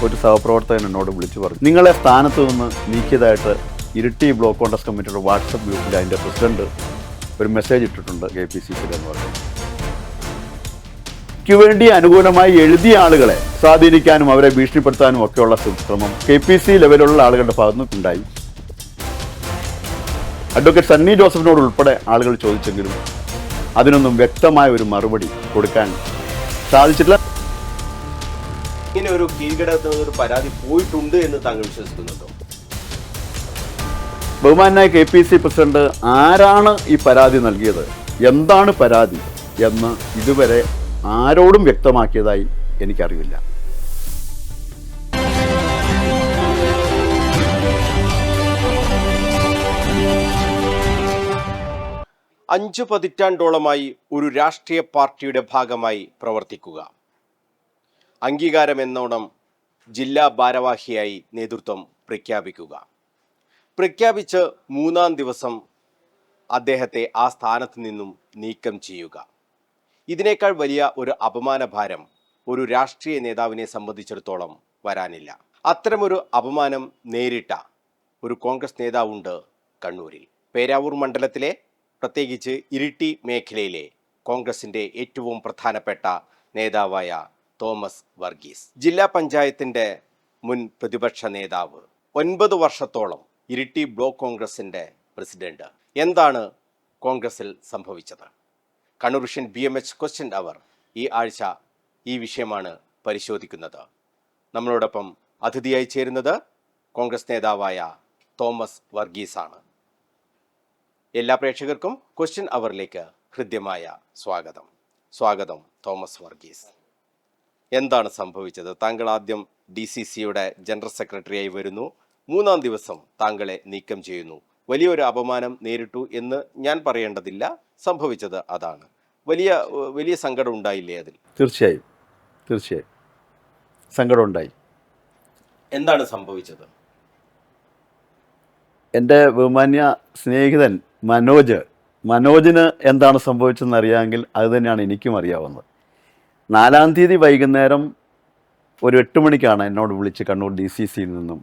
ഒരു സഹപ്രവർത്തകൻ എന്നോട് വിളിച്ചു പറഞ്ഞു, നിങ്ങളെ സ്ഥാനത്ത് നിന്ന് നീക്കിയതായിട്ട് ഇരിട്ടി ബ്ലോക്ക് കോൺഗ്രസ് കമ്മിറ്റിയുടെ വാട്സപ്പ് ഗ്രൂപ്പിൽ അതിൻ്റെ പ്രസിഡന്റ് ഒരു മെസ്സേജ് ഇട്ടിട്ടുണ്ട് KPCC എന്ന് പറഞ്ഞു. വേണ്ടി അനുകൂലമായി എഴുതിയ ആളുകളെ സ്വാധീനിക്കാനും അവരെ ഭീഷണിപ്പെടുത്താനും ഒക്കെയുള്ള ശ്രമം KPC ലെവലുള്ള ആളുകളുടെ ഭാഗത്തുനിന്ന് ഉണ്ടായി. അഡ്വക്കേറ്റ് സണ്ണി ജോസഫിനോട് ഉൾപ്പെടെ ആളുകൾ ചോദിച്ചെങ്കിലും അതിനൊന്നും വ്യക്തമായ ഒരു മറുപടി കൊടുക്കാൻ സാധിച്ചിട്ടില്ല. ഇങ്ങനെ ഒരു കീഴ്ഘടകത്തിൽ ഒരു പരാതി പോയിട്ടുണ്ട് എന്ന് താങ്കൾ വിശ്വസിക്കുന്നുണ്ടോ? ബഹുമാനായ KPC പ്രസിഡന്റ് ആരാണ് ഈ പരാതി നൽകിയത്, എന്താണ് പരാതി എന്ന് ഇതുവരെ ആരോടും വ്യക്തമാക്കിയതായി എനിക്കറിവില്ല. അഞ്ചു പതിറ്റാണ്ടോളമായി ഒരു രാഷ്ട്രീയ പാർട്ടിയുടെ ഭാഗമായി പ്രവർത്തിക്കുക, അംഗീകാരമെന്നോണം ജില്ലാ ഭാരവാഹിയായി നേതൃത്വം പ്രഖ്യാപിച്ച് 3-ാം ദിവസം അദ്ദേഹത്തെ ആ സ്ഥാനത്ത് നിന്നും നീക്കം ചെയ്യുക. ഇതിനേക്കാൾ വലിയ ഒരു അപമാനഭാരം ഒരു രാഷ്ട്രീയ നേതാവിനെ സംബന്ധിച്ചിടത്തോളം വരാനില്ല. അത്തരമൊരു അപമാനം നേരിട്ട ഒരു കോൺഗ്രസ് നേതാവുണ്ട് കണ്ണൂരിൽ. പേരാവൂർ മണ്ഡലത്തിലെ, പ്രത്യേകിച്ച് ഇരിട്ടി മേഖലയിലെ കോൺഗ്രസിൻ്റെ ഏറ്റവും പ്രധാനപ്പെട്ട നേതാവായ തോമസ് വർഗീസ്, ജില്ലാ പഞ്ചായത്തിൻ്റെ മുൻ പ്രതിപക്ഷ നേതാവ്, 9 വർഷത്തോളം ഇരിട്ടി ബ്ലോക്ക് കോൺഗ്രസിൻ്റെ പ്രസിഡന്റ്. എന്താണ് കോൺഗ്രസിൽ സംഭവിച്ചത്? കണ്ണൂർ വിഷൻ BMH ക്വസ്റ്റ്യൻ അവർ ഈ ആഴ്ച ഈ വിഷയമാണ് പരിശോധിക്കുന്നത്. നമ്മളോടൊപ്പം അതിഥിയായി ചേരുന്നത് കോൺഗ്രസ് നേതാവായ തോമസ് വർഗീസാണ്. എല്ലാ പ്രേക്ഷകർക്കും ക്വസ്റ്റ്യൻ അവറിലേക്ക് ഹൃദ്യമായ സ്വാഗതം തോമസ് വർഗീസ്. എന്താണ് സംഭവിച്ചത്? താങ്കൾ ആദ്യം DCCയുടെ ജനറൽ സെക്രട്ടറിയായി വരുന്നു, 3-ാം ദിവസം താങ്കളെ നീക്കം ചെയ്യുന്നു. വലിയൊരു അപമാനം നേരിട്ടു എന്ന് ഞാൻ പറയേണ്ടതില്ല, സംഭവിച്ചത് അതാണ്. വലിയ സങ്കടം ഉണ്ടായില്ലേ അതിൽ? തീർച്ചയായും സങ്കടം ഉണ്ടായി. എന്താണ് സംഭവിച്ചത്? എൻ്റെ ബഹുമാന്യ സ്നേഹിതൻ മനോജിന് എന്താണ് സംഭവിച്ചതെന്ന് അറിയാമെങ്കിൽ അത് തന്നെയാണ് എനിക്കും അറിയാവുന്നത്. 4-ാം തീയതി വൈകുന്നേരം ഒരു 8 മണിക്കാണ് എന്നോട് വിളിച്ച് കണ്ണൂർ DCCയിൽ നിന്നും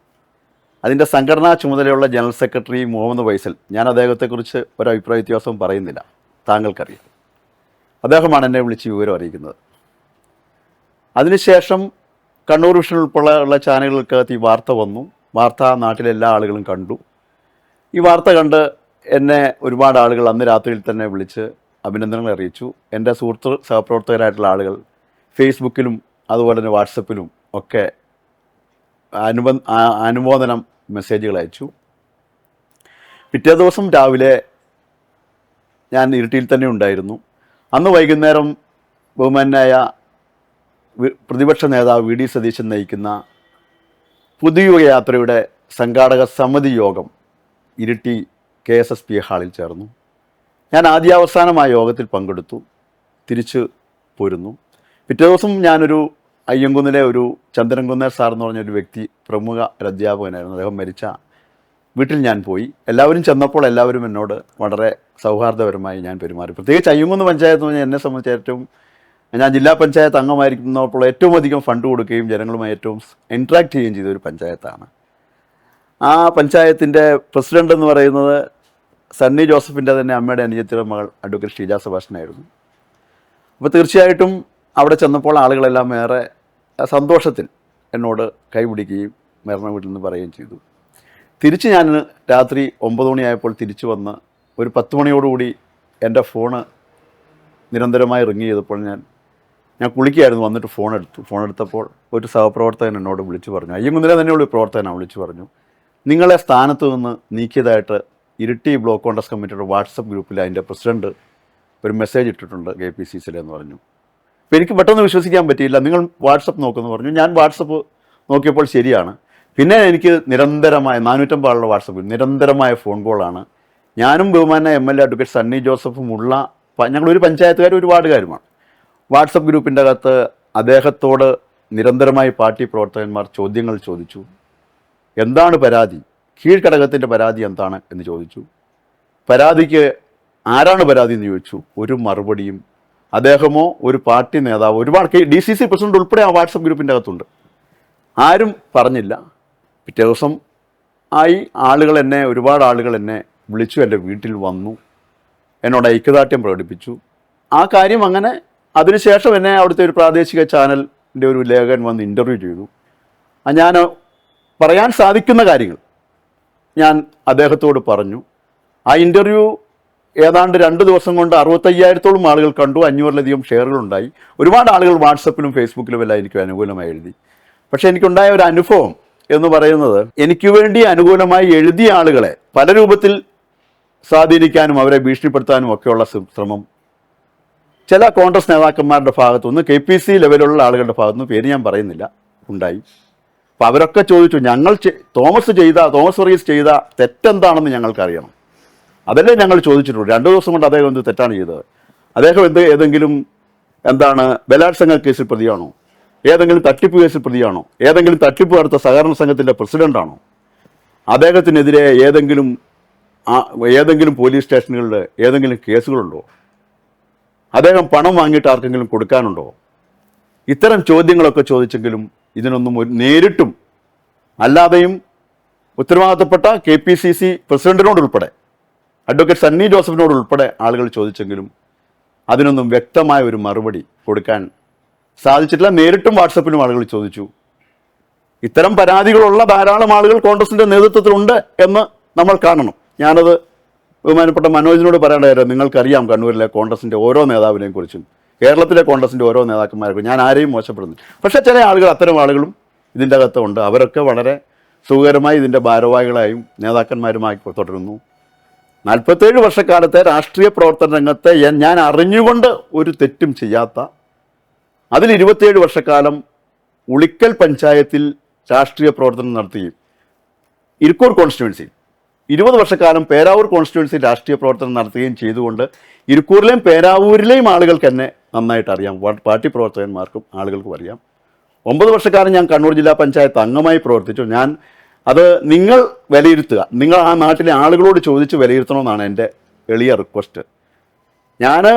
അതിൻ്റെ സംഘടനാ ചുമതലയുള്ള ജനറൽ സെക്രട്ടറി മുഹമ്മദ് ഫൈസൽ, ഞാൻ അദ്ദേഹത്തെക്കുറിച്ച് ഒരു അഭിപ്രായ വ്യത്യാസവും പറയുന്നില്ല, താങ്കൾക്കറിയാം, അദ്ദേഹമാണ് എന്നെ വിളിച്ച് വിവരം അറിയിക്കുന്നത്. അതിനുശേഷം കണ്ണൂർ വിഷൻ ഉൾപ്പെടെയുള്ള ചാനലുകൾക്കകത്ത് ഈ വാർത്ത വന്നു. വാർത്ത നാട്ടിലെ എല്ലാ ആളുകളും കണ്ടു. ഈ വാർത്ത കണ്ട് എന്നെ ഒരുപാട് ആളുകൾ അന്ന് രാത്രിയിൽ തന്നെ വിളിച്ച് അഭിനന്ദനങ്ങൾ അറിയിച്ചു. എൻ്റെ സഹപ്രവർത്തകരായിട്ടുള്ള ആളുകൾ ഫേസ്ബുക്കിലും അതുപോലെ തന്നെ വാട്സപ്പിലും ഒക്കെ അനുമോദനം മെസ്സേജുകൾ അയച്ചു. പിറ്റേ ദിവസം രാവിലെ ഞാൻ ഇരിട്ടിയിൽ തന്നെ ഉണ്ടായിരുന്നു. അന്ന് വൈകുന്നേരം ബഹുമാനായ പ്രതിപക്ഷ നേതാവ് VD സതീശൻ നയിക്കുന്ന പുതുയുഗ യാത്രയുടെ സംഘാടക സമിതി യോഗം ഇരിട്ടി KSSP ഹാളിൽ ചേർന്നു. ഞാൻ ആദ്യാവസാനമായ യോഗത്തിൽ പങ്കെടുത്തു, തിരിച്ചു പോരുന്നു. പിറ്റേ ദിവസം ഞാനൊരു അയ്യങ്കുന്നിലെ ഒരു ചന്ദ്രൻകുന്നേർ സാർ എന്ന് പറഞ്ഞൊരു വ്യക്തി, പ്രമുഖ ഒരു അധ്യാപകനായിരുന്നു, അദ്ദേഹം മരിച്ച വീട്ടിൽ ഞാൻ പോയി. എല്ലാവരും ചെന്നപ്പോൾ എല്ലാവരും എന്നോട് വളരെ സൗഹാർദ്ദപരമായി ഞാൻ പെരുമാറി. പ്രത്യേകിച്ച് അയ്യങ്കുന്ന് പഞ്ചായത്ത് എന്ന് പറഞ്ഞാൽ എന്നെ സംബന്ധിച്ച് ഏറ്റവും, ഞാൻ ജില്ലാ പഞ്ചായത്ത് അംഗമായിരിക്കുന്നപ്പോൾ ഏറ്റവും അധികം ഫണ്ട് കൊടുക്കുകയും ജനങ്ങളുമായി ഏറ്റവും ഇൻട്രാക്ട് ചെയ്യുകയും ചെയ്ത ഒരു പഞ്ചായത്താണ്. ആ പഞ്ചായത്തിൻ്റെ പ്രസിഡന്റ് എന്ന് പറയുന്നത് സണ്ണി ജോസഫിൻ്റെ തന്നെ അമ്മയുടെ അനുജത്തിയുടെ മകൾ അഡ്വക്കേറ്റ് ഷീജ സെബാസ്റ്റ്യനായിരുന്നു. അപ്പോൾ തീർച്ചയായിട്ടും അവിടെ ചെന്നപ്പോൾ ആളുകളെല്ലാം ഏറെ സന്തോഷത്തിൽ എന്നോട് കൈപിടിക്കുകയും മരണ വീട്ടിൽ നിന്ന് പറയുകയും ചെയ്തു. തിരിച്ച് ഞാൻ രാത്രി 9 മണിയായപ്പോൾ തിരിച്ചു വന്ന് ഒരു 10 മണിയോടുകൂടി എൻ്റെ ഫോണ് നിരന്തരമായി റിങ് ചെയ്തപ്പോൾ ഞാൻ കുളിക്കുകയായിരുന്നു. വന്നിട്ട് ഫോൺ എടുത്തപ്പോൾ ഒരു സഹപ്രവർത്തകൻ എന്നോട് വിളിച്ചു പറഞ്ഞു, അയ്യങ്കുന്നിലെ തന്നെയുള്ള പ്രവർത്തകനാണ്, വിളിച്ചു പറഞ്ഞു, നിങ്ങളെ സ്ഥാനത്ത് നിന്ന് നീക്കിയതായിട്ട് ഇരിട്ടി ബ്ലോക്ക് കോൺഗ്രസ് കമ്മിറ്റിയുടെ വാട്സപ്പ് ഗ്രൂപ്പിൽ അതിൻ്റെ പ്രസിഡന്റ് ഒരു മെസ്സേജ് ഇട്ടിട്ടുണ്ട് KPCC എന്ന് പറഞ്ഞു. അപ്പോൾ എനിക്ക് പെട്ടെന്ന് വിശ്വസിക്കാൻ പറ്റിയില്ല. നിങ്ങൾ വാട്സപ്പ് നോക്കുമെന്ന് പറഞ്ഞു. ഞാൻ വാട്സപ്പ് നോക്കിയപ്പോൾ ശരിയാണ്. പിന്നെ എനിക്ക് നിരന്തരമായ 450 ആളുടെ വാട്സപ്പിൽ നിരന്തരമായ ഫോൺ കോളാണ്. ഞാനും ബഹുമാന MLA അഡ്വക്കേറ്റ് സണ്ണി ജോസഫും ഉള്ള ഞങ്ങളൊരു പഞ്ചായത്തുകാരും ഒരു വാർഡുകാരുമാണ്. വാട്സപ്പ് ഗ്രൂപ്പിൻ്റെ അകത്ത് അദ്ദേഹത്തോട് നിരന്തരമായി പാർട്ടി പ്രവർത്തകന്മാർ ചോദ്യങ്ങൾ ചോദിച്ചു. എന്താണ് പരാതി, കീഴ്ഘടകത്തിൻ്റെ പരാതി എന്താണ് എന്ന് ചോദിച്ചു. പരാതിക്ക് ആരാണ് പരാതി എന്ന് ചോദിച്ചു. ഒരു മറുപടിയും അദ്ദേഹമോ ഒരു പാർട്ടി നേതാവോ, ഒരുപാട് DCC പ്രസിഡന്റ് ഉൾപ്പെടെ ആ വാട്സപ്പ് ഗ്രൂപ്പിൻ്റെ അകത്തുണ്ട്, ആരും പറഞ്ഞില്ല. പിറ്റേ ദിവസം ആളുകൾ എന്നെ, ഒരുപാട് ആളുകൾ എന്നെ വിളിച്ചു, എൻ്റെ വീട്ടിൽ വന്നു, എന്നോട് ഐക്യദാർഢ്യം പ്രകടിപ്പിച്ചു. ആ കാര്യം അങ്ങനെ അതിനുശേഷം എന്നെ അവിടുത്തെ ഒരു പ്രാദേശിക ചാനലിൻ്റെ ഒരു ലേഖകൻ വന്ന് ഇൻ്റർവ്യൂ ചെയ്തു. ഞാൻ പറയാൻ സാധിക്കുന്ന കാര്യങ്ങൾ ഞാൻ അദ്ദേഹത്തോട് പറഞ്ഞു. ആ ഇൻ്റർവ്യൂ ഏതാണ്ട് 2 ദിവസം കൊണ്ട് 65,000-ഓളം ആളുകൾ കണ്ടു, 500-ലധികം ഷെയറുകളുണ്ടായി. ഒരുപാട് ആളുകൾ വാട്സപ്പിലും ഫേസ്ബുക്കിലും എല്ലാം എനിക്ക് അനുകൂലമായി എഴുതി. പക്ഷേ എനിക്കുണ്ടായ ഒരു അനുഭവം എന്ന് പറയുന്നത്, എനിക്ക് വേണ്ടി അനുകൂലമായി എഴുതിയ ആളുകളെ പല രൂപത്തിൽ സ്വാധീനിക്കാനും അവരെ ഭീഷണിപ്പെടുത്താനും ഒക്കെയുള്ള ശ്രമം ചില കോൺഗ്രസ് നേതാക്കന്മാരുടെ ഭാഗത്തുനിന്ന്, KPC ലെവലുള്ള ആളുകളുടെ ഭാഗത്തുനിന്ന്, പേര് ഞാൻ പറയുന്നില്ല, ഉണ്ടായി. അപ്പം അവരൊക്കെ ചോദിച്ചു, തോമസ് വർഗീസ് ചെയ്ത തെറ്റെന്താണെന്ന് ഞങ്ങൾക്കറിയണം. അതല്ലേ ഞങ്ങൾ ചോദിച്ചിട്ടുള്ളൂ. 2 ദിവസം കൊണ്ട് അദ്ദേഹം എന്ത് തെറ്റാണ് ചെയ്തത്? അദ്ദേഹം ഏതെങ്കിലും ബലാത്സംഗ കേസിൽ പ്രതിയാണോ? ഏതെങ്കിലും തട്ടിപ്പ് കേസിൽ പ്രതിയാണോ? ഏതെങ്കിലും തട്ടിപ്പ് നടത്ത സഹകരണ സംഘത്തിൻ്റെ പ്രസിഡൻ്റാണോ? അദ്ദേഹത്തിനെതിരെ ഏതെങ്കിലും പോലീസ് സ്റ്റേഷനുകളിൽ ഏതെങ്കിലും കേസുകളുണ്ടോ? അദ്ദേഹം പണം വാങ്ങിയിട്ട് ആർക്കെങ്കിലും കൊടുക്കാനുണ്ടോ? ഇത്തരം ചോദ്യങ്ങളൊക്കെ ചോദിച്ചെങ്കിലും ഇതിനൊന്നും നേരിട്ടും അല്ലാതെയും ഉത്തരവാദിത്തപ്പെട്ട KPCC പ്രസിഡന്റിനോടുൾപ്പെടെ, അഡ്വക്കേറ്റ് സണ്ണി ജോസഫിനോടുൾപ്പെടെ ആളുകൾ ചോദിച്ചെങ്കിലും അതിനൊന്നും വ്യക്തമായ ഒരു മറുപടി കൊടുക്കാൻ സാധിച്ചിട്ടില്ല. നേരിട്ടും വാട്സപ്പിലും ആളുകൾ ചോദിച്ചു. ഇത്തരം പരാതികളുള്ള ധാരാളം ആളുകൾ കോൺഗ്രസിൻ്റെ നേതൃത്വത്തിലുണ്ട് എന്ന് നമ്മൾ കാണണം. ഞാനത് ബഹുമാനപ്പെട്ട മനോജിനോട് പറയേണ്ട കാര്യം, നിങ്ങൾക്കറിയാം കണ്ണൂരിലെ കോൺഗ്രസിൻ്റെ ഓരോ നേതാവിനെയും കുറിച്ചും കേരളത്തിലെ കോൺഗ്രസിൻ്റെ ഓരോ നേതാക്കന്മാരെക്കുറിച്ചും ഞാൻ ആരെയും മോശപ്പെടുന്നു. പക്ഷേ ചില ആളുകൾ, അത്തരം ആളുകളും ഇതിൻ്റെ അകത്തുണ്ട്. അവരൊക്കെ വളരെ സുഖകരമായി ഇതിൻ്റെ ഭാരവാഹികളായും നേതാക്കന്മാരുമായി തുടരുന്നു. 47 വർഷക്കാലത്തെ രാഷ്ട്രീയ പ്രവർത്തന രംഗത്തെ ഞാൻ അറിഞ്ഞുകൊണ്ട് ഒരു തെറ്റും ചെയ്യാത്ത, അതിൽ 27 വർഷക്കാലം ഉളിക്കൽ പഞ്ചായത്തിൽ രാഷ്ട്രീയ പ്രവർത്തനം നടത്തുകയും ഇരിക്കൂർ കോൺസ്റ്റിറ്റ്യുവൻസി 20 വർഷക്കാലം പേരാവൂർ കോൺസ്റ്റിറ്റ്യുവൻസി രാഷ്ട്രീയ പ്രവർത്തനം നടത്തുകയും ചെയ്തുകൊണ്ട് ഇരിക്കൂറിലെയും പേരാവൂരിലെയും ആളുകൾക്ക് എന്നെ നന്നായിട്ട് അറിയാം. പാർട്ടി പ്രവർത്തകന്മാർക്കും ആളുകൾക്കും അറിയാം. 9 വർഷക്കാലം ഞാൻ കണ്ണൂർ ജില്ലാ പഞ്ചായത്ത് അംഗമായി പ്രവർത്തിച്ചു. അത് നിങ്ങൾ വിലയിരുത്തുക, നിങ്ങൾ ആ നാട്ടിലെ ആളുകളോട് ചോദിച്ച് വിലയിരുത്തണമെന്നാണ് എൻ്റെ എളിയ റിക്വസ്റ്റ്.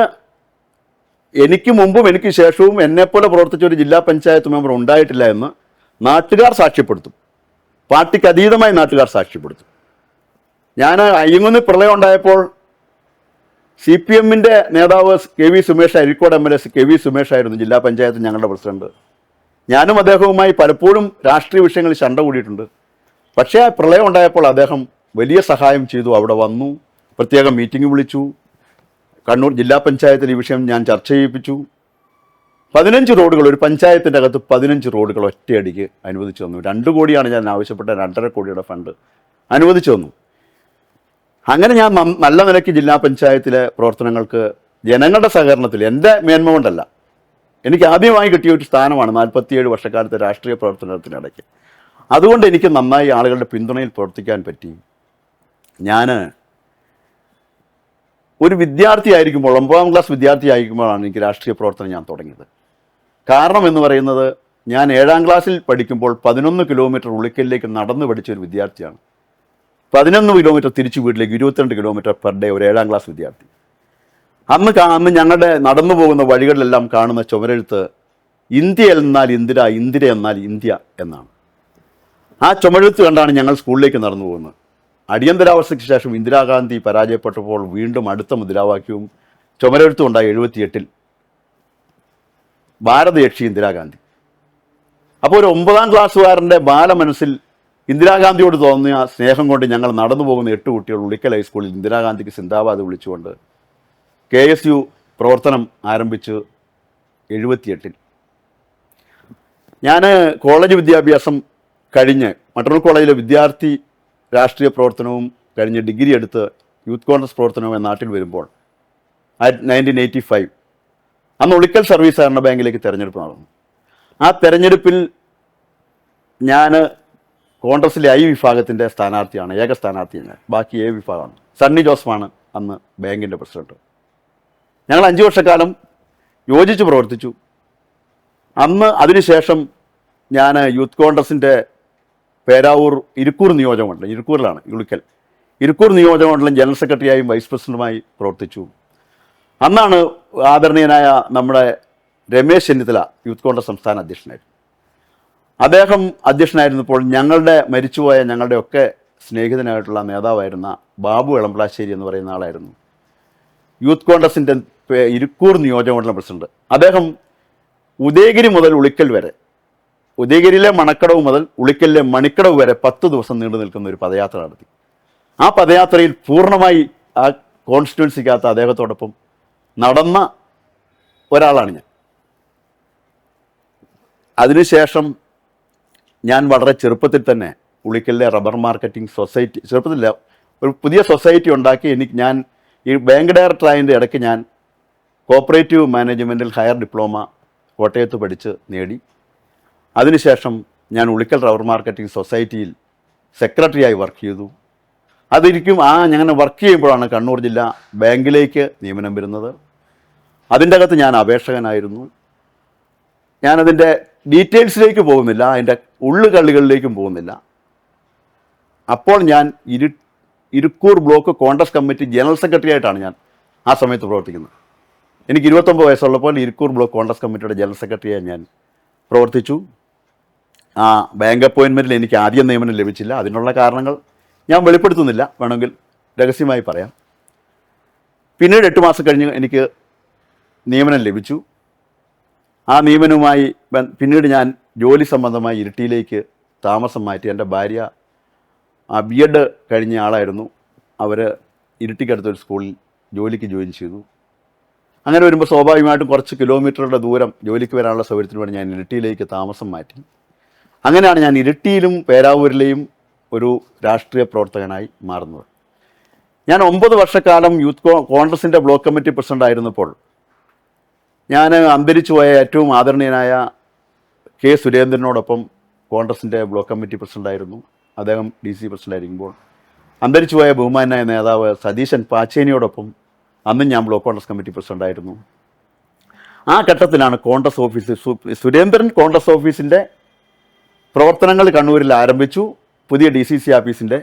എനിക്ക് മുമ്പും എനിക്ക് ശേഷവും എന്നെപ്പോലെ പ്രവർത്തിച്ച ഒരു ജില്ലാ പഞ്ചായത്ത് മെമ്പർ ഉണ്ടായിട്ടില്ല എന്ന് നാട്ടുകാർ സാക്ഷ്യപ്പെടുത്തും. പാർട്ടിക്ക് അതീതമായി നാട്ടുകാർ സാക്ഷ്യപ്പെടുത്തും. അയ്യങ്കുന്ന് പ്രളയം ഉണ്ടായപ്പോൾ CPMൻ്റെ നേതാവ് KV Sumesh, Areekode MLA KV Sumesh ആയിരുന്നു ജില്ലാ പഞ്ചായത്ത് ഞങ്ങളുടെ പ്രസിഡന്റ്. ഞാനും അദ്ദേഹവുമായി പലപ്പോഴും രാഷ്ട്രീയ വിഷയങ്ങളിൽ ശണ്ട കൂടിയിട്ടുണ്ട്. പക്ഷേ പ്രളയം ഉണ്ടായപ്പോൾ അദ്ദേഹം വലിയ സഹായം ചെയ്തു. അവിടെ വന്നു, പ്രത്യേകം മീറ്റിംഗ് വിളിച്ചു. കണ്ണൂർ ജില്ലാ പഞ്ചായത്തിൽ ഈ വിഷയം ഞാൻ ചർച്ച ചെയ്യിപ്പിച്ചു. 15 റോഡുകൾ, ഒരു പഞ്ചായത്തിൻ്റെ അകത്ത് 15 റോഡുകൾ ഒറ്റയടിക്ക് അനുവദിച്ചു തന്നു. 2 കോടിയാണ് ഞാൻ ആവശ്യപ്പെട്ട 2.5 കോടിയുടെ ഫണ്ട് അനുവദിച്ചു തന്നു. അങ്ങനെ ഞാൻ നല്ല നിലയ്ക്ക് ജില്ലാ പഞ്ചായത്തിലെ പ്രവർത്തനങ്ങൾക്ക് ജനങ്ങളുടെ സഹകരണത്തിൽ, എൻ്റെ മേന്മ കൊണ്ടല്ല, എനിക്ക് ആദ്യമായി കിട്ടിയ ഒരു സ്ഥാനമാണ് 47 വർഷക്കാലത്തെ രാഷ്ട്രീയ പ്രവർത്തനത്തിനിടയ്ക്ക്. അതുകൊണ്ട് എനിക്ക് നന്നായി ആളുകളുടെ പിന്തുണയിൽ പ്രവർത്തിക്കാൻ പറ്റി. ഞാൻ ഒരു വിദ്യാർത്ഥിയായിരിക്കുമ്പോൾ, 9ാം ക്ലാസ് വിദ്യാർത്ഥിയായിരിക്കുമ്പോഴാണ് എനിക്ക് രാഷ്ട്രീയ പ്രവർത്തനം ഞാൻ തുടങ്ങിയത്. കാരണം എന്ന് പറയുന്നത്, ഞാൻ 7ാം ക്ലാസ്സിൽ പഠിക്കുമ്പോൾ 11 കിലോമീറ്റർ ഉളിക്കലിലേക്ക് നടന്നു പഠിച്ച ഒരു വിദ്യാർത്ഥിയാണ്. 11 കിലോമീറ്റർ തിരിച്ചു വീട്ടിലേക്ക്, 22 കിലോമീറ്റർ പെർ ഡേ ഒരു 7ാം ക്ലാസ് വിദ്യാർത്ഥി. അന്ന് ഞങ്ങളുടെ നടന്നു പോകുന്ന വഴികളിലെല്ലാം കാണുന്ന ചുമരെഴുത്ത് ഇന്ത്യ എന്നാൽ ഇന്ദിര, ഇന്ദിര എന്നാൽ ഇന്ത്യ എന്നാണ്. ആ ചുമരെഴുത്ത് കണ്ടാണ് ഞങ്ങൾ സ്കൂളിലേക്ക് നടന്നു പോകുന്നത്. അടിയന്തരാവസ്ഥയ്ക്ക് ശേഷം ഇന്ദിരാഗാന്ധി പരാജയപ്പെട്ടപ്പോൾ വീണ്ടും അടുത്ത മുദ്രാവാക്യവും ചുമരെഴുത്തും ഉണ്ടായി 78-ൽ, ഭാരതയക്ഷി ഇന്ദിരാഗാന്ധി. അപ്പോൾ ഒരു 9ാം ക്ലാസ്സുകാരൻ്റെ ബാലമനസ്സിൽ ഇന്ദിരാഗാന്ധിയോട് തോന്നിയ സ്നേഹം കൊണ്ട് ഞങ്ങൾ നടന്നു പോകുന്ന 8 കുട്ടികൾ ഉളിക്കൽ ഹൈസ്കൂളിൽ ഇന്ദിരാഗാന്ധിക്ക് സിന്ദാബാദ് വിളിച്ചുകൊണ്ട് KSU പ്രവർത്തനം ആരംഭിച്ചു 78-ൽ. ഞാൻ കോളേജ് വിദ്യാഭ്യാസം കഴിഞ്ഞ് മട്ടന്നൂർ കോളേജിലെ വിദ്യാർത്ഥി രാഷ്ട്രീയ പ്രവർത്തനവും കഴിഞ്ഞ് ഡിഗ്രി എടുത്ത് യൂത്ത് കോൺഗ്രസ് പ്രവർത്തനവും നാട്ടിൽ വരുമ്പോൾ 1985 അന്ന് ഉളിക്കൽ സർവീസ് സഹകരണ ബാങ്കിലേക്ക് തെരഞ്ഞെടുപ്പ് നടന്നു. ആ തെരഞ്ഞെടുപ്പിൽ ഞാൻ കോൺഗ്രസിലെ I വിഭാഗത്തിൻ്റെ സ്ഥാനാർത്ഥിയാണ്, ഏക സ്ഥാനാർത്ഥിയാണ്. ബാക്കി A വിഭാഗമാണ്. സണ്ണി ജോസഫാണ് അന്ന് ബാങ്കിൻ്റെ പ്രസിഡന്റ്. ഞങ്ങൾ 5 വർഷക്കാലം യോജിച്ച് പ്രവർത്തിച്ചു. അതിനുശേഷം ഞാൻ യൂത്ത് കോൺഗ്രസിൻ്റെ പേരാവൂർ ഇരിക്കൂർ നിയോജകമണ്ഡലം, ഇരിക്കൂറിലാണ് ഉളിക്കൽ, ഇരിക്കൂർ നിയോജകമണ്ഡലം ജനറൽ സെക്രട്ടറിയായും വൈസ് പ്രസിഡന്റുമായി പ്രവർത്തിച്ചു. അന്നാണ് ആദരണീയനായ നമ്മുടെ രമേശ് ചെന്നിത്തല യൂത്ത് കോൺഗ്രസ് സംസ്ഥാന അധ്യക്ഷനായിരുന്നു. അദ്ദേഹം അധ്യക്ഷനായിരുന്നപ്പോൾ ഞങ്ങളുടെ ഒക്കെ സ്നേഹിതനായിട്ടുള്ള നേതാവായിരുന്ന ബാബു എളംപ്ലാശ്ശേരി എന്ന് പറയുന്ന ആളായിരുന്നു യൂത്ത് കോൺഗ്രസിൻ്റെ ഇരിക്കൂർ നിയോജകമണ്ഡലം പ്രസിഡന്റ്. അദ്ദേഹം ഉദയഗിരി മുതൽ ഉളിക്കൽ വരെ, ഉദയഗിരിയിലെ മണക്കടവ് മുതൽ ഉളിക്കലിലെ മണിക്കടവ് വരെ 10 ദിവസം നീണ്ടു നിൽക്കുന്ന ഒരു പദയാത്ര നടത്തി. ആ പദയാത്രയിൽ പൂർണ്ണമായി ആ കോൺസ്റ്റിറ്റ്യുവൻസിക്കകത്ത് അദ്ദേഹത്തോടൊപ്പം നടന്ന ഒരാളാണ് ഞാൻ. അതിനുശേഷം ഞാൻ വളരെ ചെറുപ്പത്തിൽ തന്നെ ഉളിക്കലിലെ റബ്ബർ മാർക്കറ്റിംഗ് സൊസൈറ്റി, ചെറുപ്പത്തില്ല, ഒരു പുതിയ സൊസൈറ്റി ഉണ്ടാക്കി ഞാൻ ഈ ബാങ്ക് ഡയറക്ടറായതിൻ്റെ ഇടയ്ക്ക് ഞാൻ കോപ്പറേറ്റീവ് മാനേജ്മെൻറ്റിൽ ഹയർ ഡിപ്ലോമ കോട്ടയത്ത് പഠിച്ച് നേടി. അതിനുശേഷം ഞാൻ ഉളിക്കൽ റബ്ബർ മാർക്കറ്റിംഗ് സൊസൈറ്റിയിൽ സെക്രട്ടറിയായി വർക്ക് ചെയ്തു. അങ്ങനെ വർക്ക് ചെയ്യുമ്പോഴാണ് കണ്ണൂർ ജില്ലാ ബാങ്കിലേക്ക് നിയമനം വരുന്നത്. അതിൻ്റെ അകത്ത് ഞാൻ അപേക്ഷകനായിരുന്നു. ഞാനതിൻ്റെ ഡീറ്റെയിൽസിലേക്ക് പോകുന്നില്ല, അതിൻ്റെ ഉള്ളുകളിലേക്കും പോകുന്നില്ല. അപ്പോൾ ഞാൻ Irikkur block Congress committee general secretary ആയിട്ടാണ് ഞാൻ ആ സമയത്ത് പ്രവർത്തിക്കുന്നത്. എനിക്ക് 29 വയസ്സുള്ളപ്പോൾ ഇരിക്കൂർ ബ്ലോക്ക് കോൺഗ്രസ് കമ്മിറ്റിയുടെ ജനറൽ സെക്രട്ടറിയായി ഞാൻ പ്രവർത്തിച്ചു. ആ ബാങ്ക് അപ്പോയിൻമെൻറ്റിൽ എനിക്ക് ആദ്യം നിയമനം ലഭിച്ചില്ല. അതിനുള്ള കാരണങ്ങൾ ഞാൻ വെളിപ്പെടുത്തുന്നില്ല, വേണമെങ്കിൽ രഹസ്യമായി പറയാം. പിന്നീട് 8 മാസം കഴിഞ്ഞ് എനിക്ക് നിയമനം ലഭിച്ചു. ആ നിയമനവുമായി പിന്നീട് ഞാൻ ജോലി സംബന്ധമായി ഇരിട്ടിയിലേക്ക് താമസം മാറ്റി. എൻ്റെ ഭാര്യ B.Ed കഴിഞ്ഞ ആളായിരുന്നു. അവർ ഇരിട്ടിക്കടുത്തൊരു സ്കൂളിൽ ജോലിക്ക് ജോയിൻ ചെയ്തു. അങ്ങനെ വരുമ്പോൾ സ്വാഭാവികമായിട്ടും കുറച്ച് കിലോമീറ്ററുടെ ദൂരം ജോലിക്ക് വരാനുള്ള സൗകര്യത്തിന് വേണ്ടി ഞാൻ ഇരിട്ടിയിലേക്ക് താമസം മാറ്റി. അങ്ങനെയാണ് ഞാൻ ഇരിട്ടിയിലും പേരാവൂരിലെയും ഒരു രാഷ്ട്രീയ പ്രവർത്തകനായി മാറുന്നത്. ഞാൻ 9 വർഷക്കാലം കോൺഗ്രസിൻ്റെ ബ്ലോക്ക് കമ്മിറ്റി പ്രസിഡന്റ് ആയിരുന്നപ്പോൾ ഞാൻ അന്തരിച്ചുപോയ ഏറ്റവും ആദരണീയനായ കെ സുരേന്ദ്രനോടൊപ്പം കോൺഗ്രസിൻ്റെ ബ്ലോക്ക് കമ്മിറ്റി പ്രസിഡന്റായിരുന്നു. അദ്ദേഹം DC പ്രസിഡന്റായിരിക്കുമ്പോൾ അന്തരിച്ചുപോയ ബഹുമാനായ നേതാവ് സതീശൻ പാച്ചേനിയോടൊപ്പം അന്നും ഞാൻ ബ്ലോക്ക് കോൺഗ്രസ് കമ്മിറ്റി പ്രസിഡന്റായിരുന്നു. ആ ഘട്ടത്തിലാണ് കോൺഗ്രസ് ഓഫീസ് സുരേന്ദ്രൻ കോൺഗ്രസ് ഓഫീസിൻ്റെ പ്രവർത്തനങ്ങൾ കണ്ണൂരിൽ ആരംഭിച്ചു. പുതിയ DCC ഓഫീസിൻ്റെ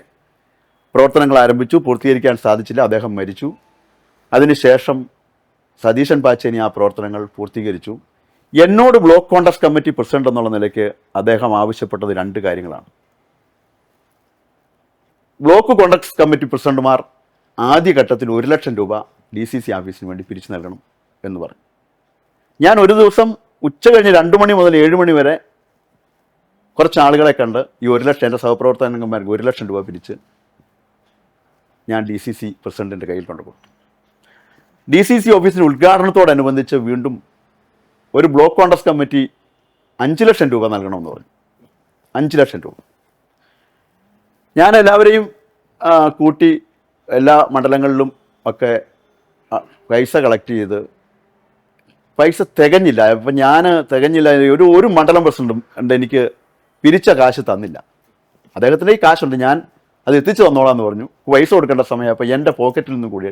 പ്രവർത്തനങ്ങൾ ആരംഭിച്ചു. പൂർത്തീകരിക്കാൻ സാധിച്ചില്ല, അദ്ദേഹം മരിച്ചു. അതിനുശേഷം സതീശൻ പാച്ചേനി ആ പ്രവർത്തനങ്ങൾ പൂർത്തീകരിച്ചു. എന്നോട് ബ്ലോക്ക് കോൺഗ്രസ് കമ്മിറ്റി പ്രസിഡന്റ് എന്നുള്ള നിലയ്ക്ക് അദ്ദേഹം ആവശ്യപ്പെട്ടത് 2 കാര്യങ്ങളാണ്. ബ്ലോക്ക് കോൺഗ്രസ് കമ്മിറ്റി പ്രസിഡന്റുമാർ ആദ്യഘട്ടത്തിൽ 1 ലക്ഷം രൂപ DCC ഓഫീസിന് വേണ്ടി പിരിച്ചു നൽകണം എന്ന് പറഞ്ഞു. ഞാൻ ഒരു ദിവസം ഉച്ച കഴിഞ്ഞ് 2 മണി മുതൽ 7 മണി വരെ കുറച്ച് ആളുകളെ കണ്ട് ഈ 1 ലക്ഷം, എൻ്റെ സഹപ്രവർത്തകന്മാർക്ക് 1 ലക്ഷം രൂപ പിരിച്ച് ഞാൻ DCC പ്രസിഡന്റിൻ്റെ കയ്യിൽ കൊണ്ടുപോയി. DCC ഓഫീസിൻ്റെ ഉദ്ഘാടനത്തോടനുബന്ധിച്ച് വീണ്ടും ഒരു ബ്ലോക്ക് കോൺഗ്രസ് കമ്മിറ്റി 5 ലക്ഷം രൂപ നൽകണമെന്ന് പറഞ്ഞു. 5 ലക്ഷം രൂപ. ഞാൻ എല്ലാവരെയും കൂട്ടി എല്ലാ മണ്ഡലങ്ങളിലും ഒക്കെ പൈസ കളക്ട് ചെയ്ത് പൈസ തികഞ്ഞില്ല. അപ്പം ഞാൻ തികഞ്ഞില്ല. ഒരു മണ്ഡലം പ്രസിഡന്റും എനിക്ക് പിരിച്ച കാശ് തന്നില്ല. അദ്ദേഹത്തിൻ്റെ ഈ കാശുണ്ട്, ഞാൻ അത് എത്തിച്ചു തന്നോളാം എന്ന് പറഞ്ഞു. പൈസ കൊടുക്കേണ്ട സമയം അപ്പോൾ എൻ്റെ പോക്കറ്റിൽ നിന്ന് കൂടി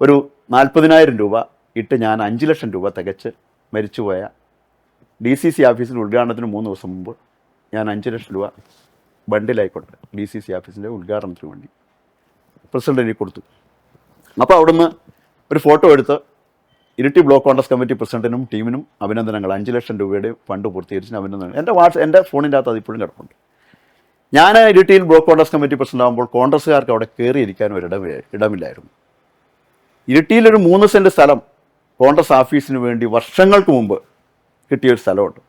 ഒരു 40,000 രൂപ ഇട്ട് ഞാൻ 5 ലക്ഷം രൂപ തികച്ച് മരിച്ചുപോയ DCC ഓഫീസിൻ്റെ ഉദ്ഘാടനത്തിന് 3 ദിവസം മുമ്പ് ഞാൻ 5 ലക്ഷം രൂപ ബണ്ടിലായിക്കോട്ടെ DCC ഓഫീസിൻ്റെ ഉദ്ഘാടനത്തിന് വേണ്ടി പ്രസിഡന്റിന് കൊടുത്തു. അപ്പോൾ അവിടുന്ന് ഒരു ഫോട്ടോ എടുത്ത് ഇരിട്ടി ബ്ലോക്ക് കോൺഗ്രസ് കമ്മിറ്റി പ്രസിഡന്റിനും ടീമിനും അഭിനന്ദനങ്ങൾ, 5 ലക്ഷം രൂപയുടെ ഫണ്ട് പൂർത്തീകരിച്ചതിന് അഭിനന്ദനങ്ങൾ. എൻ്റെ ഫോണിൻ്റെ അകത്ത് അതിപ്പോഴും കിടപ്പുണ്ട്. ഞാൻ ഇരിട്ടിയിൽ ബ്ലോക്ക് കോൺഗ്രസ് കമ്മിറ്റി പ്രസിഡന്റ് ആകുമ്പോൾ കോൺഗ്രസ്സുകാർക്ക് അവിടെ കയറിയിരിക്കാനും ഇടമില്ലായിരുന്നു. ഇരിട്ടിയിലൊരു 3 സെൻറ്റ് സ്ഥലം കോൺഗ്രസ് ഓഫീസിന് വേണ്ടി വർഷങ്ങൾക്ക് മുമ്പ് കിട്ടിയൊരു സ്ഥലമുണ്ട്.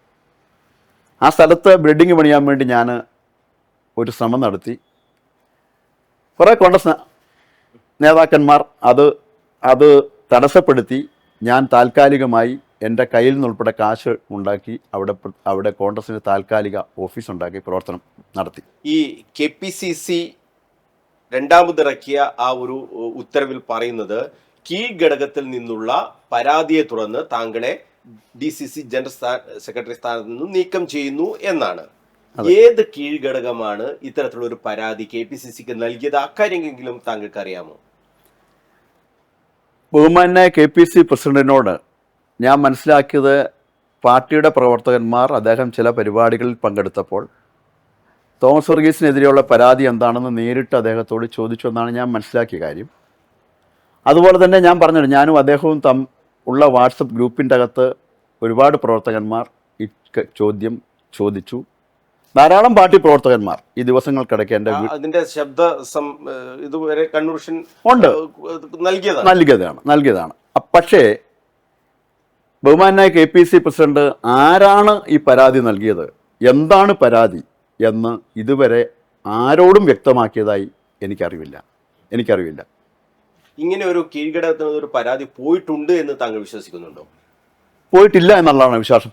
ആ സ്ഥലത്ത് ബിൽഡിംഗ് പണിയാൻ വേണ്ടി ഞാൻ ഒരു ശ്രമം നടത്തി. കുറേ കോൺഗ്രസ് നേതാക്കന്മാർ അത് തടസ്സപ്പെടുത്തി. ഞാൻ താൽക്കാലികമായി എൻ്റെ കയ്യിൽ നിന്നുൾപ്പെടെ കാശ് ഉണ്ടാക്കി അവിടെ കോൺഗ്രസിന് താൽക്കാലിക ഓഫീസ് ഉണ്ടാക്കി പ്രവർത്തനം നടത്തി. ഈ KPCC രണ്ടാമതിറക്കിയ ആ ഒരു ഉത്തരവിൽ പറയുന്നത് കീഴ്ഘടകത്തിൽ നിന്നുള്ള പരാതിയെ തുടർന്ന് താങ്കളെ DCC ജനറൽ സെക്രട്ടറി സ്ഥാനത്ത് നിന്നും നീക്കം ചെയ്യുന്നു എന്നാണ്. ഏത് കീഴ്ഘടകമാണ് ഇത്തരത്തിലുള്ള ഒരു പരാതി KPCCക്ക് നൽകിയത്? അക്കാര്യമെങ്കിലും താങ്കൾക്ക് അറിയാമോ? ബഹുമാന്യ KPC പ്രസിഡന്റിനോട് ഞാൻ മനസ്സിലാക്കിയത്, പാർട്ടിയുടെ പ്രവർത്തകന്മാർ അദ്ദേഹം ചില പരിപാടികളിൽ പങ്കെടുത്തപ്പോൾ തോമസ് വർഗീസിനെതിരെയുള്ള പരാതി എന്താണെന്ന് നേരിട്ട് അദ്ദേഹത്തോട് ചോദിച്ചു എന്നാണ് ഞാൻ മനസ്സിലാക്കിയ കാര്യം. അതുപോലെ തന്നെ ഞാൻ പറഞ്ഞത്, ഞാനും അദ്ദേഹവും ഉള്ള വാട്സപ്പ് ഗ്രൂപ്പിൻ്റെ അകത്ത് ഒരുപാട് പ്രവർത്തകന്മാർ ഈ ചോദ്യം ചോദിച്ചു. ധാരാളം പാർട്ടി പ്രവർത്തകന്മാർ ഈ ദിവസങ്ങൾക്കിടയ്ക്ക് എൻ്റെ അതിന്റെ ശബ്ദ ഇതുവരെ കൺവെർഷൻ ഉണ്ട്, നൽകിയതാണ്. പക്ഷേ ബഹുമാനായ KPC പ്രസിഡന്റ് ആരാണ് ഈ പരാതി നൽകിയത്, എന്താണ് പരാതി എന്ന് ഇതുവരെ ആരോടും വ്യക്തമാക്കിയതായി എനിക്കറിവില്ല. ഇങ്ങനെ ഒരു കീഴ്ഘടകത്തിന് ഒരു പരാതി പോയിട്ടുണ്ട് എന്ന് താങ്കൾ വിശ്വസിക്കുന്നുണ്ടോ? പോയിട്ടില്ല എന്നുള്ളതാണ് വിശ്വാസം.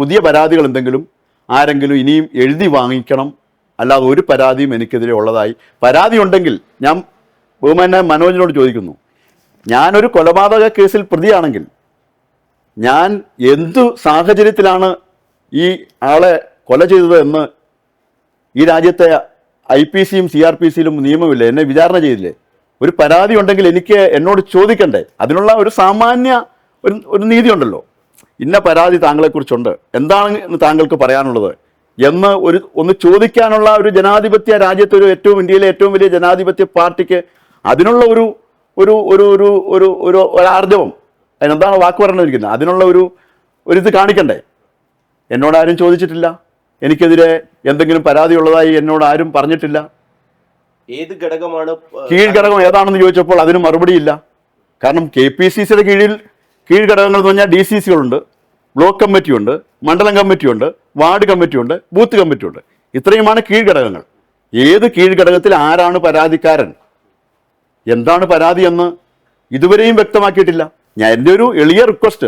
പുതിയ പരാതികൾ എന്തെങ്കിലും ആരെങ്കിലും ഇനിയും എഴുതി വാങ്ങിക്കണം, അല്ലാതെ ഒരു പരാതിയും എനിക്കെതിരെ ഉള്ളതായി പരാതി ഉണ്ടെങ്കിൽ ഞാൻ ബഹുമാനായ മനോജിനോട് ചോദിക്കുന്നു, ഞാനൊരു കൊലപാതക കേസിൽ പ്രതിയാണെങ്കിൽ ഞാൻ എന്തു സാഹചര്യത്തിലാണ് ഈ ആളെ കൊല ചെയ്തത് എന്ന് ഈ രാജ്യത്തെ IPCയും CRPCയിലും നിയമമില്ല, എന്നെ വിചാരണ ചെയ്തില്ലേ? ഒരു പരാതി ഉണ്ടെങ്കിൽ എന്നോട് ചോദിക്കണ്ടേ? അതിനുള്ള ഒരു സാമാന്യ ഒരു നീതി ഉണ്ടല്ലോ. ഇന്ന പരാതി താങ്കളെക്കുറിച്ചുണ്ട്, എന്താണ് താങ്കൾക്ക് പറയാനുള്ളത് എന്ന് ഒന്ന് ചോദിക്കാനുള്ള ഒരു ജനാധിപത്യ രാജ്യത്തെ ഇന്ത്യയിലെ ഏറ്റവും വലിയ ജനാധിപത്യ പാർട്ടിക്ക് അതിനുള്ള ഒരു ആർജവം, അതിനെന്താണ് വാക്ക് പറഞ്ഞിരിക്കുന്നത്, അതിനുള്ള ഇത് കാണിക്കണ്ടേ? എന്നോടാരും ചോദിച്ചിട്ടില്ല, എനിക്കെതിരെ എന്തെങ്കിലും പരാതി ഉള്ളതായി എന്നോട് ആരും പറഞ്ഞിട്ടില്ല. ഏത് ഘടകമാണ് കീഴ്ഘടകം ഏതാണെന്ന് ചോദിച്ചപ്പോൾ അതിന് മറുപടിയില്ല. കാരണം KPCCയുടെ കീഴ്ഘടകങ്ങൾ എന്ന് പറഞ്ഞാൽ DCCകളുണ്ട്, ബ്ലോക്ക് കമ്മിറ്റിയുണ്ട്, മണ്ഡലം കമ്മിറ്റിയുണ്ട്, വാർഡ് കമ്മിറ്റിയുണ്ട്, ബൂത്ത് കമ്മിറ്റിയുണ്ട്. ഇത്രയുമാണ് കീഴ്ഘടകങ്ങൾ. ഏത് കീഴ്ഘടകത്തിൽ ആരാണ് പരാതിക്കാരൻ, എന്താണ് പരാതി എന്ന് ഇതുവരെയും വ്യക്തമാക്കിയിട്ടില്ല. എൻ്റെ ഒരു എളിയ റിക്വസ്റ്റ്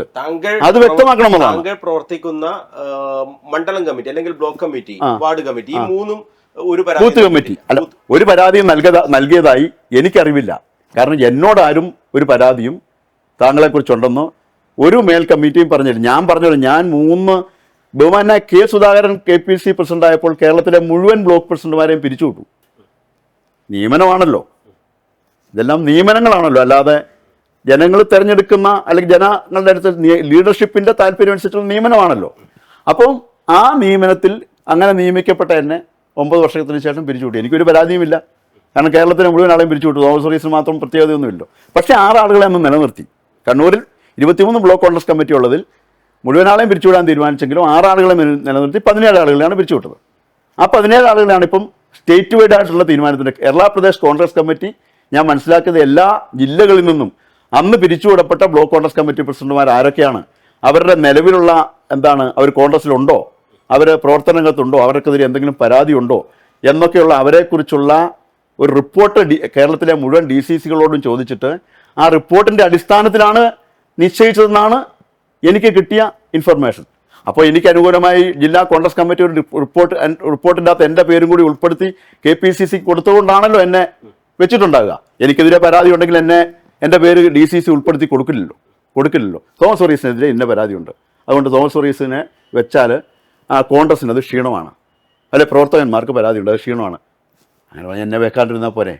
അത് വ്യക്തമാക്കണമെന്നാണ്. താങ്കൾ പ്രവർത്തിക്കുന്ന മണ്ഡലം കമ്മിറ്റി അല്ലെങ്കിൽ ബ്ലോക്ക് കമ്മിറ്റി, വാർഡ് കമ്മിറ്റി, ഈ മൂന്നും ബൂത്ത് കമ്മിറ്റി അല്ല, ഒരു പരാതിയും നൽകിയതായി എനിക്കറിവില്ല. കാരണം എന്നോടാരും ഒരു പരാതിയും താങ്കളെക്കുറിച്ചുണ്ടെന്ന് ഒരു മേൽ കമ്മിറ്റിയും പറഞ്ഞില്ല. ഞാൻ 3 ബഹുമാനായ സുധാകരൻ KPC പ്രസിഡന്റ് ആയപ്പോൾ കേരളത്തിലെ മുഴുവൻ ബ്ലോക്ക് പ്രസിഡന്റുമാരെയും പിരിച്ചുവിട്ടു. നിയമനമാണല്ലോ, ഇതെല്ലാം നിയമനങ്ങളാണല്ലോ, അല്ലാതെ ജനങ്ങൾ തിരഞ്ഞെടുക്കുന്ന അല്ലെങ്കിൽ ജനങ്ങളുടെ അടുത്ത് ലീഡർഷിപ്പിന്റെ താല്പര്യം അനുസരിച്ചുള്ള നിയമനമാണല്ലോ. അപ്പം ആ നിയമനത്തിൽ അങ്ങനെ നിയമിക്കപ്പെട്ട എന്നെ 9 വർഷത്തിന് ശേഷം പിരിച്ചുവിട്ടു. എനിക്കൊരു പരാതിയുമില്ല. കാരണം കേരളത്തിലെ മുഴുവൻ ആളെയും പിരിച്ചുവിട്ടു. തോമസ് വർഗീസിന് മാത്രം പ്രത്യേകതയൊന്നുമില്ല. പക്ഷേ 6 ആളുകളെ അന്ന് നിലനിർത്തി. കണ്ണൂരിൽ 23 ബ്ലോക്ക് കോൺഗ്രസ് കമ്മിറ്റി ഉള്ളതിൽ മുഴുവൻ ആളെയും പിരിച്ചുവിടാൻ തീരുമാനിച്ചെങ്കിലും 6 ആളുകളെ നിലനിർത്തി 17 ആളുകളെയാണ് പിരിച്ചുവിട്ടത്. ആ 17 ആളുകളാണ് ഇപ്പം സ്റ്റേറ്റ് വൈഡ് ആയിട്ടുള്ള തീരുമാനത്തിൻ്റെ കേരള പ്രദേശ് കോൺഗ്രസ് കമ്മിറ്റി ഞാൻ മനസ്സിലാക്കിയത് എല്ലാ ജില്ലകളിൽ നിന്നും അന്ന് പിരിച്ചുവിടപ്പെട്ട ബ്ലോക്ക് കോൺഗ്രസ് കമ്മിറ്റി പ്രസിഡന്റുമാർ ആരൊക്കെയാണ്, അവരുടെ നിലവിലുള്ള അവർ കോൺഗ്രസിലുണ്ടോ, അവർ പ്രവർത്തനരംഗത്തുണ്ടോ, അവർക്കെതിരെ എന്തെങ്കിലും പരാതി ഉണ്ടോ എന്നൊക്കെയുള്ള അവരെക്കുറിച്ചുള്ള ഒരു റിപ്പോർട്ട് കേരളത്തിലെ മുഴുവൻ DCCകളോടും ചോദിച്ചിട്ട് ആ റിപ്പോർട്ടിൻ്റെ അടിസ്ഥാനത്തിലാണ് നിശ്ചയിച്ചതെന്നാണ് എനിക്ക് കിട്ടിയ ഇൻഫർമേഷൻ. അപ്പോൾ എനിക്ക് അനുകൂലമായി ജില്ലാ കോൺഗ്രസ് കമ്മിറ്റി ഒരു റിപ്പോർട്ടിൻ്റെ അകത്ത് എൻ്റെ പേരും കൂടി ഉൾപ്പെടുത്തി KPCC കൊടുത്തുകൊണ്ടാണല്ലോ എന്നെ വെച്ചിട്ടുണ്ടാകുക. എനിക്കെതിരെ പരാതി ഉണ്ടെങ്കിൽ എൻ്റെ പേര് DCC ഉൾപ്പെടുത്തി കൊടുക്കില്ലല്ലോ. തോമസ് വർഗീസിനെതിരെ ഇന്ന പരാതിയുണ്ട്, അതുകൊണ്ട് തോമസ് വർഗീസിനെ വെച്ചാൽ ആ കോൺഗ്രസിന് അത് ക്ഷീണമാണ്, അല്ലെ പ്രവർത്തകന്മാർക്ക് പരാതിയുണ്ട്, അത് ക്ഷീണമാണ്. അങ്ങനെ പറഞ്ഞാൽ എന്നെ വെക്കാണ്ടിരുന്നാൽ പോരെ?